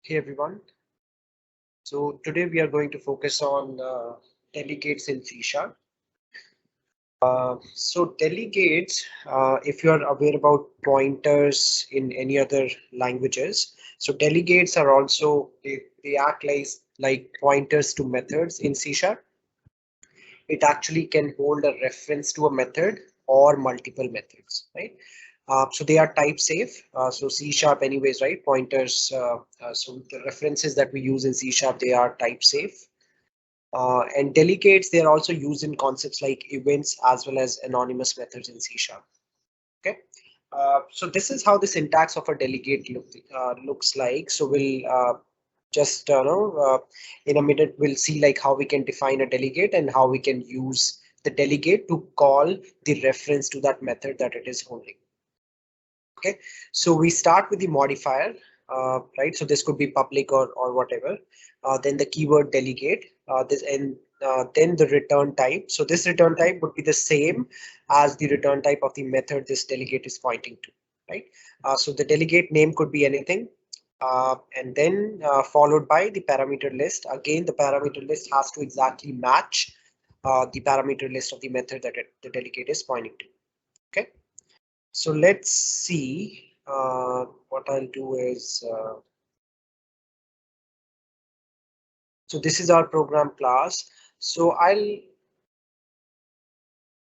Hey everyone. So today we are going to focus on delegates in C Sharp. So delegates, if you are aware about pointers in any other languages, so delegates are also they act like pointers to methods in C Sharp. It actually can hold a reference to a method or multiple methods, right? So they are type safe. So C Sharp anyways, right? Pointers. So the references that we use in C Sharp, they are type safe. And delegates, they are also used in concepts like events as well as anonymous methods in C Sharp. Okay. So this is how the syntax of a delegate looks like. So we'll just in a minute we'll see like how we can define a delegate and how we can use the delegate to call the reference to that method that it is holding. Okay, so we start with the modifier, right? So this could be public or whatever. Then the keyword delegate, then the return type. So this return type would be the same as the return type of the method this delegate is pointing to, right? So the delegate name could be anything. And then followed by the parameter list. Again, the parameter list has to exactly match the parameter list of the method that the delegate is pointing to. Okay. So let's see. What I'll do is, so this is our program class. So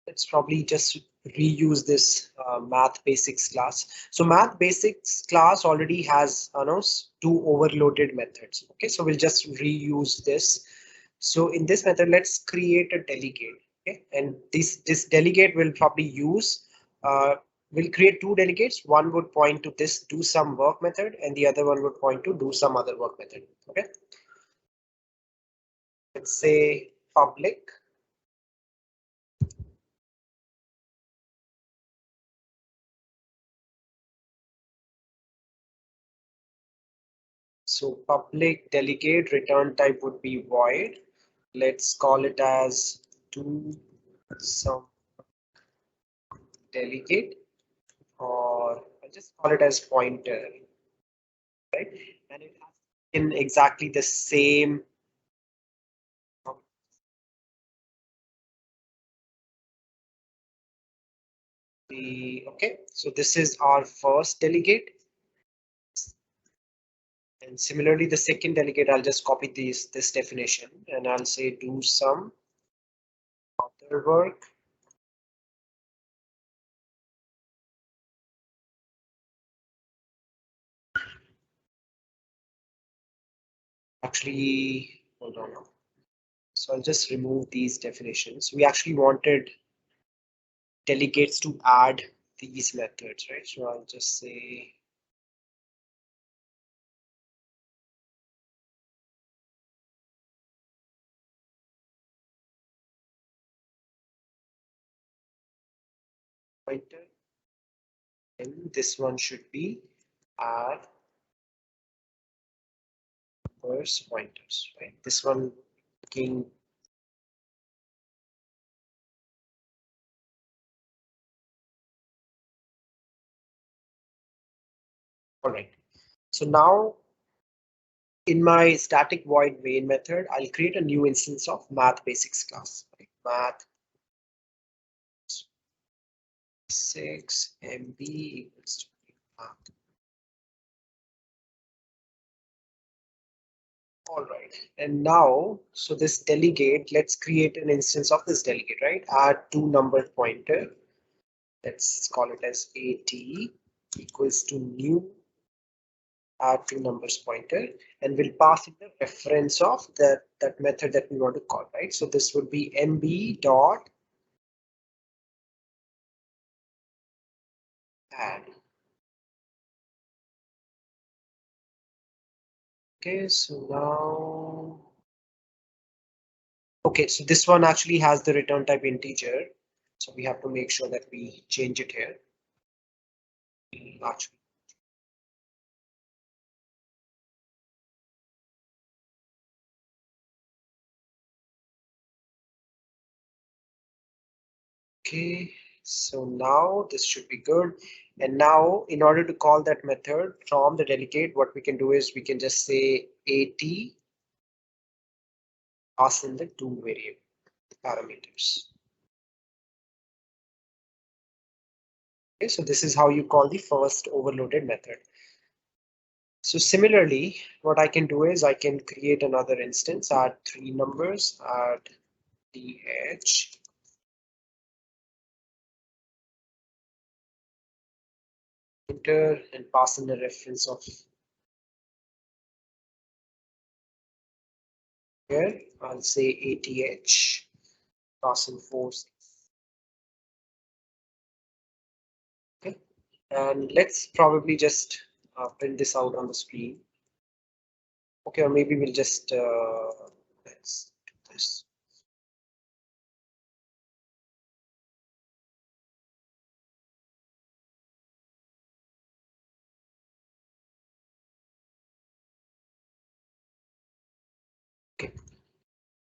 let's probably just reuse this math basics class. So math basics class already has two overloaded methods. Okay, so we'll just reuse this. So in this method, let's create a delegate. Okay, and this delegate will probably use. We'll create two delegates. One would point to this do some work method, and the other one would point to do some other work method. Okay, let's say public. So public delegate return type would be void. Let's call it as do some delegate, or I'll just call it as pointer, right? And it has in exactly the same. Okay, so this is our first delegate. And similarly, the second delegate, I'll just copy this definition and I'll say do some other work. Actually, hold on. So I'll just remove these definitions. We actually wanted delegates to add these methods, right? So I'll just say pointer, and this one should be add first pointers, right? This one looking. All right. So now in my static void main method, I'll create a new instance of math basics class. Like math 6 MB equals to math. All right. And now, so this delegate, let's create an instance of this delegate, right? Add two number pointer. Let's call it as AT equals to new add two numbers pointer, and we'll pass in the reference of that method that we want to call, right? So this would be MB dot add. Okay, so now, okay, so this one actually has the return type integer. So we have to make sure that we change it here. Actually, okay, So now this should be good. And now in order to call that method from the delegate, what we can do is we can just say at pass in the two variable parameters. Okay, so this is how you call the first overloaded method. So similarly, what I can do is I can create another instance, add three numbers, add dh, enter, and pass in a reference of here. I'll say ATH, pass in 4. Okay, and let's probably just print this out on the screen. Okay, or maybe we'll just let's do this. Okay,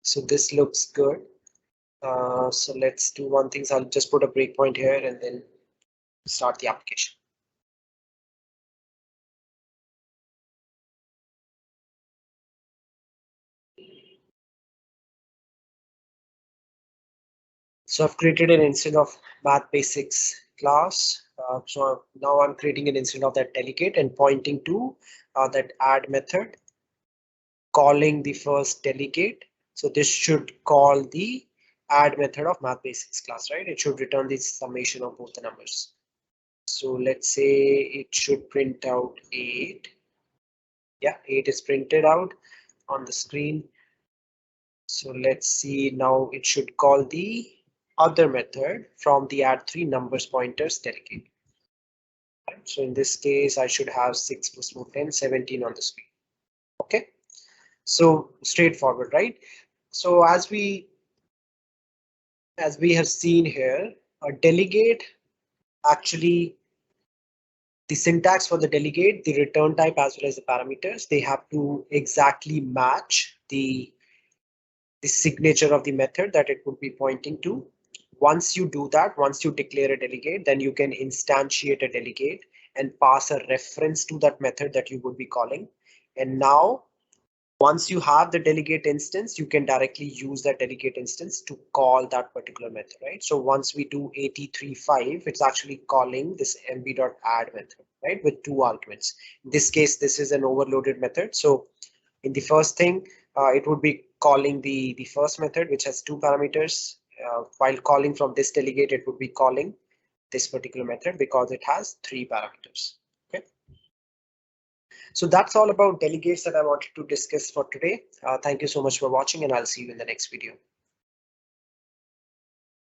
so this looks good. So let's do one thing. So I'll just put a breakpoint here and then start the application. So I've created an instance of math basics class. So now I'm creating an instance of that delegate and pointing to that add method, calling the first delegate. So this should call the add method of math basics class, right? It should return the summation of both the numbers. So let's say it should print out 8. Yeah, 8 is printed out on the screen. So let's see, now it should call the other method from the add three numbers pointers delegate. So in this case, I should have 6 plus 4, 10, 17 on the screen. Okay, so straightforward, right? So as we have seen here, a delegate actually, the syntax for the delegate, the return type as well as the parameters, they have to exactly match the signature of the method that it would be pointing to. Once you do that, once you declare a delegate, then you can instantiate a delegate and pass a reference to that method that you would be calling. And now, once you have the delegate instance, you can directly use that delegate instance to call that particular method, right? So once we do 835, it's actually calling this mb.add method, right? With two arguments. In this case, this is an overloaded method. So in the first thing, it would be calling the first method, which has two parameters. While calling from this delegate, it would be calling this particular method because it has three parameters. Okay. So that's all about delegates that I wanted to discuss for today. Thank you so much for watching, and I'll see you in the next video.